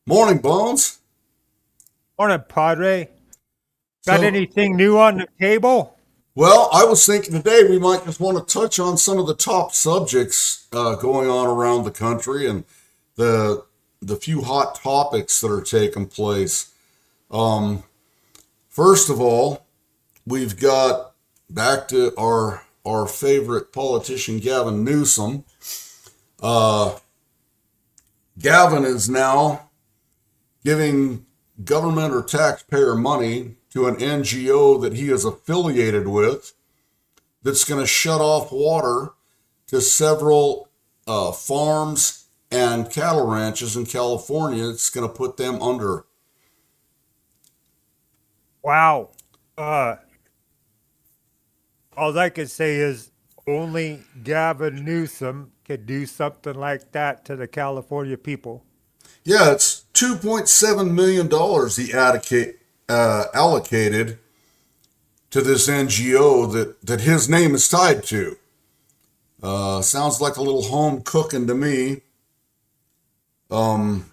Morning, Bones. Morning, Padre. Got So, anything new on the table? well, I was thinking today we might just want to touch on some of the top subjects going on around the country and the the few hot topics that are taking place. Um, First of all, we've got back to our favorite politician, Gavin Newsom. Uh, Gavin is now giving government or taxpayer money to an NGO that he is affiliated with that's going to shut off water to several farms and cattle ranches in California. It's going to put them under. Wow. Uh, all I can say is only Gavin Newsom could do something like that to the California people. Yeah, it's $2.7 million dollars he allocated to this NGO that his name is tied to. Sounds like a little home cooking to me. Um,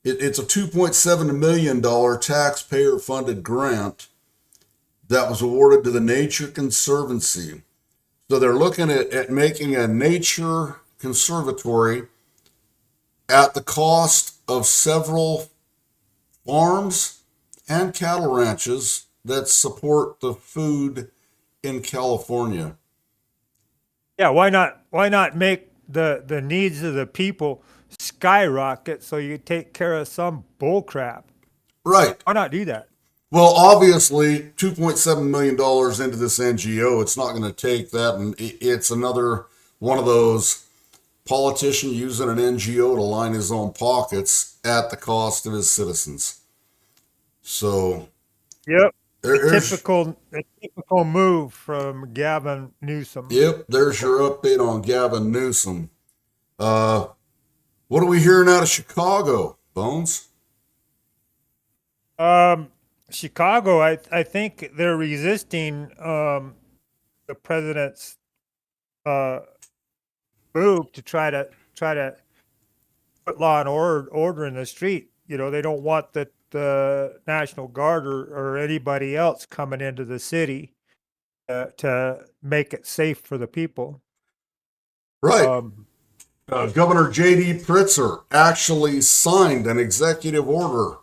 it's a $2.7 million taxpayer funded grant that was awarded to the Nature Conservancy. So they're looking at making a nature conservatory at the cost of several farms and cattle ranches that support the food in California. Yeah, why not make the needs of the people skyrocket so you take care of some bull crap? Right. Why not do that? Well, obviously, $2.7 million dollars into this NGO, it's not going to take that. And it's another one of those politician using an NGO to line his own pockets at the cost of his citizens. So Yep. there's, A typical move from Gavin Newsom. yep, there's your update on Gavin Newsom. Uh, what are we hearing out of Chicago, Bones? Um, Chicago, I think they're resisting the president's uh, move to try to put law and order in the street. They don't want the National Guard or anybody else coming into the city to make it safe for the people. Right. Um, Governor J.D. Pritzker actually signed an executive order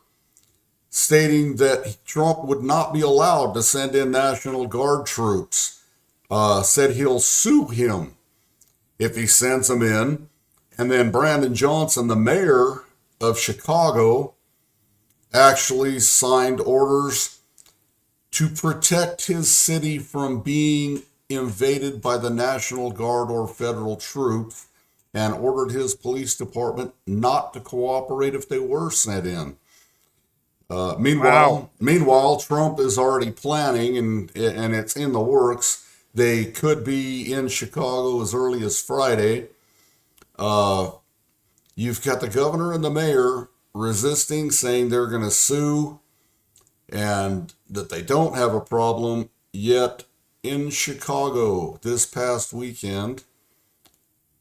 stating that Trump would not be allowed to send in National Guard troops. Said he'll sue him if he sends them in. And then Brandon Johnson, the mayor of Chicago, actually signed orders to protect his city from being invaded by the National Guard or federal troops and ordered his police department not to cooperate if they were sent in. wow. Meanwhile, Trump is already planning, and it's in the works. They could be in Chicago as early as Friday. Uh, you've got the governor and the mayor resisting, saying they're going to sue and that they don't have a problem. Yet in Chicago this past weekend,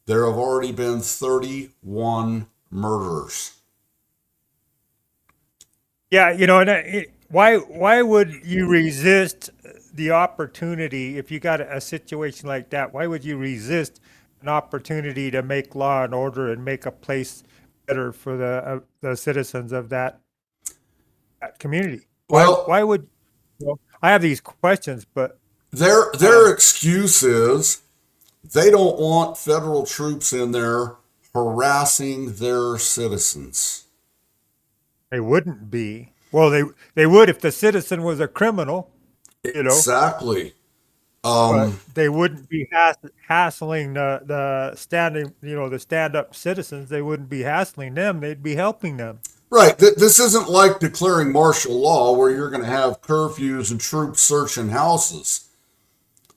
there have already been 31 murders. Yeah, why would you resist the opportunity if you got a situation like that? Why would you resist an opportunity to make law and order and make a place better for the citizens of that community? Why Well, why would well, I have these questions, but their um, excuse is they don't want federal troops in there harassing their citizens. they wouldn't be. Well, they would if the citizen was a criminal, you know. Exactly. But Um, they wouldn't be hassling the stand up citizens. They wouldn't be hassling them. They'd be helping them. right. This isn't like declaring martial law where you're going to have curfews and troops searching houses.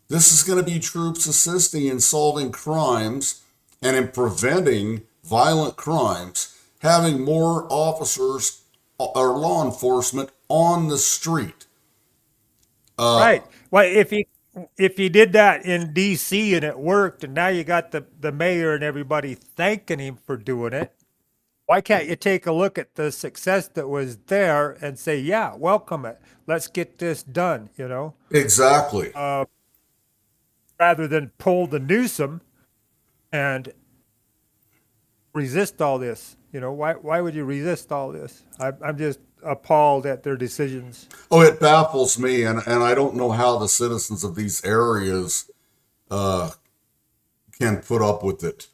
This is going to be troops assisting in solving crimes and in preventing violent crimes, having more officers or law enforcement on the street. Uh, Right. Well, if he did that in D.C. and it worked, and now you got the mayor and everybody thanking him for doing it, Why can't you take a look at the success that was there and say, yeah, welcome it. Let's get this done, Exactly. rather than pull the Newsom and resist all this. Why would you resist all this? I'm just appalled at their decisions. Oh, it baffles me, and I don't know how the citizens of these areas can put up with it.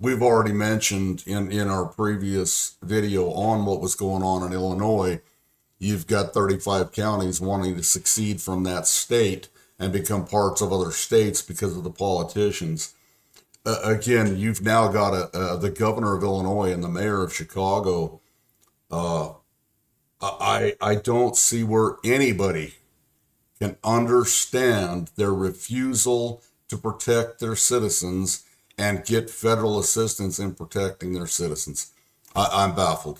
We've already mentioned in our previous video on what was going on in Illinois. You've got 35 counties wanting to succeed from that state and become parts of other states because of the politicians. Again, you've now got the governor of Illinois and the mayor of Chicago. I don't see where anybody can understand their refusal to protect their citizens and get federal assistance in protecting their citizens. I'm baffled.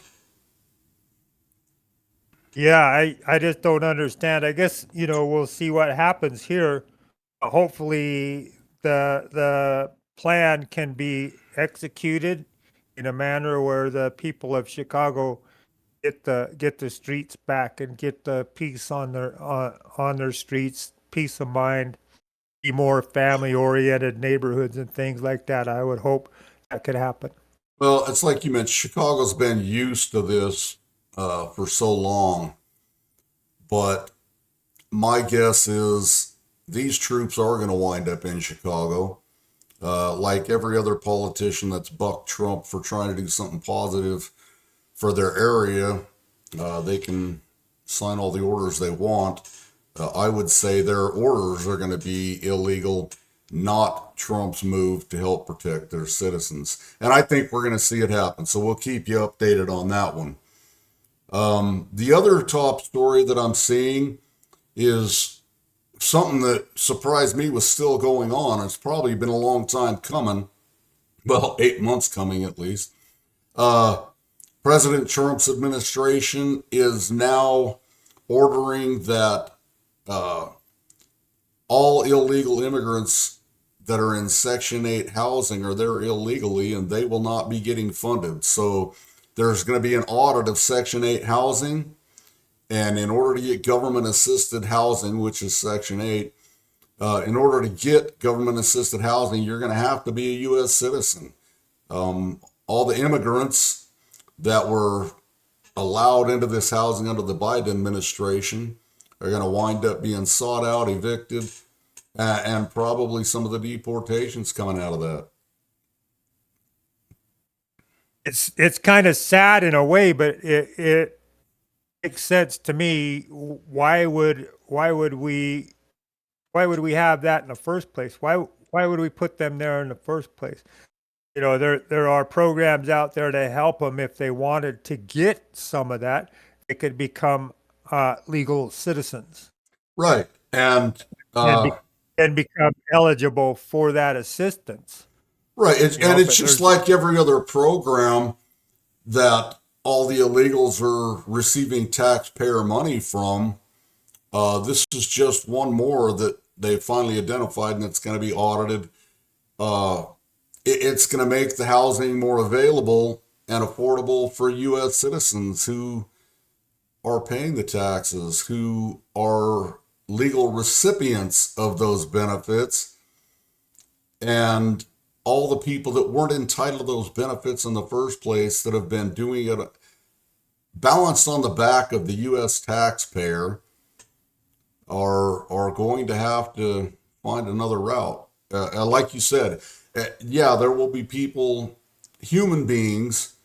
Yeah, I just don't understand. I guess, we'll see what happens here. Hopefully the plan can be executed in a manner where the people of Chicago get the streets back and get the peace on their streets, peace of mind, be more family oriented neighborhoods and things like that. I would hope that could happen. Well, it's like you mentioned, Chicago's been used to this for so long, but my guess is these troops are going to wind up in Chicago. Like every other politician that's bucked Trump for trying to do something positive for their area, they can sign all the orders they want. I would say their orders are going to be illegal, not Trump's move to help protect their citizens. And I think we're going to see it happen. So we'll keep you updated on that one. The other top story that I'm seeing is something that surprised me was still going on. It's probably been a long time coming. Well, 8 months coming at least. President Trump's administration is now ordering that all illegal immigrants that are in Section 8 housing are there illegally and they will not be getting funded. So there's going to be an audit of Section 8 housing. And in order to get government assisted housing, which is Section 8, in order to get government assisted housing, you're going to have to be a U.S. citizen. All the immigrants that were allowed into this housing under the Biden administration are going to wind up being sought out, evicted, and probably some of the deportations coming out of that. It's kind of sad in a way, but it makes sense to me. Why would we have that in the first place? Why would we put them there in the first place? There are programs out there to help them if they wanted to get some of that. They could become legal citizens Right. And and be, and become eligible for that assistance. right. And it's But just there's like every other program that all the illegals are receiving taxpayer money from. This is just one more that they finally identified, and it's going to be audited. Uh, it's going to make the housing more available and affordable for U.S. citizens who are paying the taxes, who are legal recipients of those benefits, and all the people that weren't entitled to those benefits in the first place that have been doing it balanced on the back of the U.S. taxpayer are going to have to find another route. Like you said, yeah, there will be people, human beings,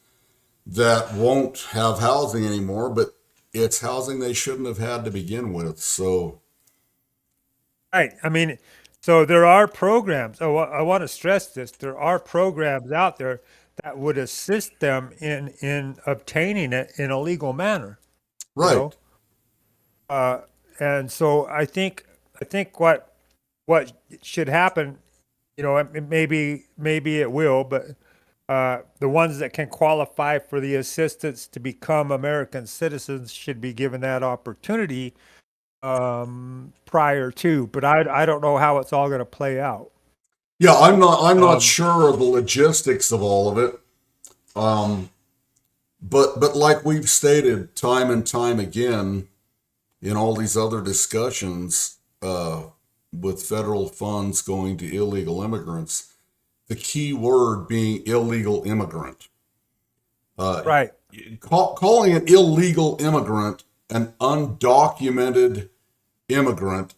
that won't have housing anymore, but it's housing they shouldn't have had to begin with. So, right. I mean, so there are programs. Oh, I want to stress this. There are programs out there that would assist them in obtaining it in a legal manner. You know, right. uh, and so I think what should happen, maybe it will, but the ones that can qualify for the assistance to become American citizens should be given that opportunity prior to. But I don't know how it's all going to play out. Yeah, I'm not Um, sure of the logistics of all of it. but like we've stated time and time again in all these other discussions, with federal funds going to illegal immigrants, the key word being illegal immigrant. Uh, Right. calling an illegal immigrant an undocumented immigrant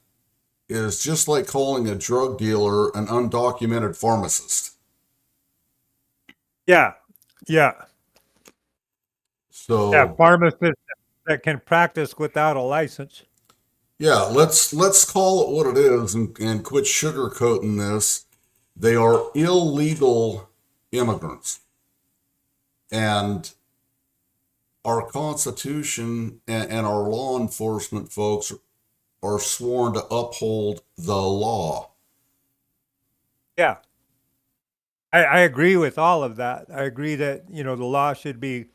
is just like calling a drug dealer an undocumented pharmacist. Yeah. Yeah. Yeah. So Pharmacists that can practice without a license. yeah, let's call it what it is and quit sugarcoating this. They are illegal immigrants. And our Constitution and our law enforcement folks are sworn to uphold the law. Yeah. I agree with all of that. I agree that, you know, the law should be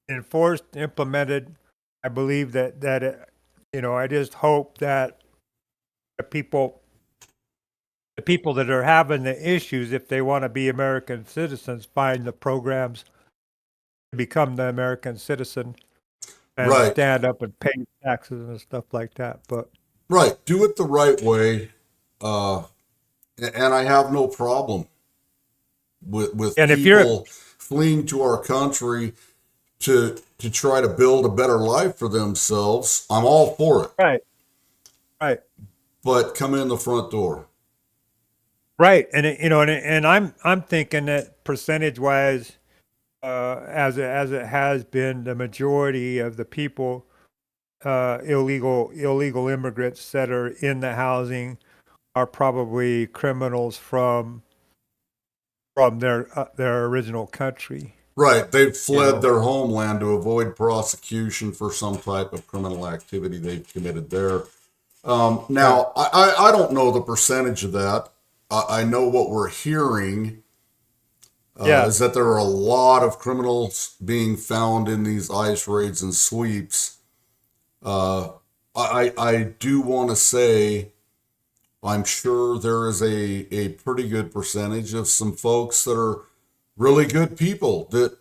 enforced, implemented. I believe that it, you know, I just hope that the people that are having the issues, if they want to be American citizens, find the programs to become the American citizen and Right, stand up and pay taxes and stuff like that. But right. Do it the right way. Uh, and I have no problem with and if you're people fleeing to our country to try to build a better life for themselves. I'm all for it. right, right, But come in the front door. right, and you know, and I'm thinking that percentage wise, as it has been, the majority of the people, illegal immigrants that are in the housing are probably criminals from their original country. Right. They've You fled know, their homeland to avoid prosecution for some type of criminal activity they've committed there. right? Now, I don't know the percentage of that. I know what we're hearing Yeah, is that there are a lot of criminals being found in these ICE raids and sweeps. Uh, I do want to say I'm sure there is a pretty good percentage of some folks that are really good people that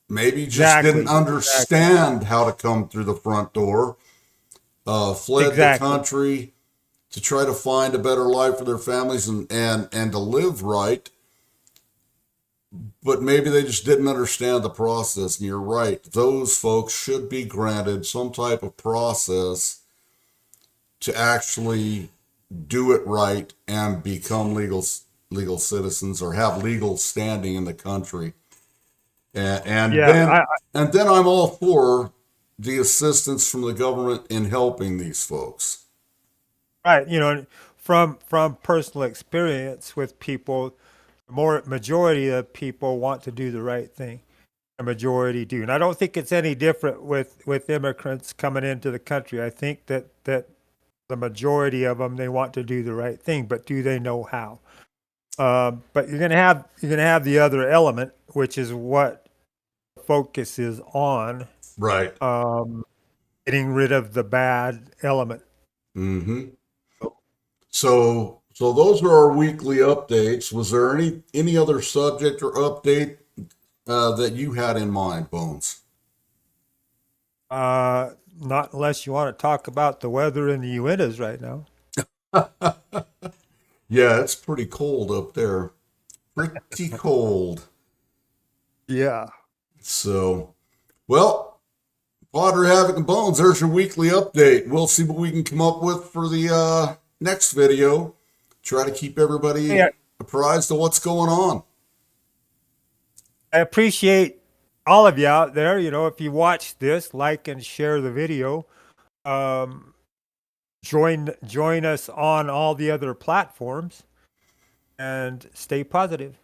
maybe just didn't exactly, understand how to come through the front door, fled the exactly. country to try to find a better life for their families and to live right, but maybe they just didn't understand the process. And you're right, those folks should be granted some type of process to actually do it right and become legal citizens or have legal standing in the country. And, and Yeah, then and then I'm all for the assistance from the government in helping these folks. right. You know, from personal experience with people, more majority of people want to do the right thing. A majority do, and I don't think it's any different with immigrants coming into the country. I think that the majority of them, they want to do the right thing, but do they know how? But you're gonna have the other element, which is what the focus is on, Right. um, getting rid of the bad element. Mm-hmm. So those are our weekly updates. Was there any other subject or update that you had in mind, Bones? Not unless you want to talk about the weather in the Uintas right now. Yeah, it's pretty cold up there. Pretty cold. Yeah. So, well, Padre Havoc and Bones, there's your weekly update. We'll see what we can come up with for the next video. Try to keep everybody Hey, apprised of what's going on. I appreciate all of you out there. You know, if you watch this, like and share the video. Um, join us on all the other platforms and stay positive.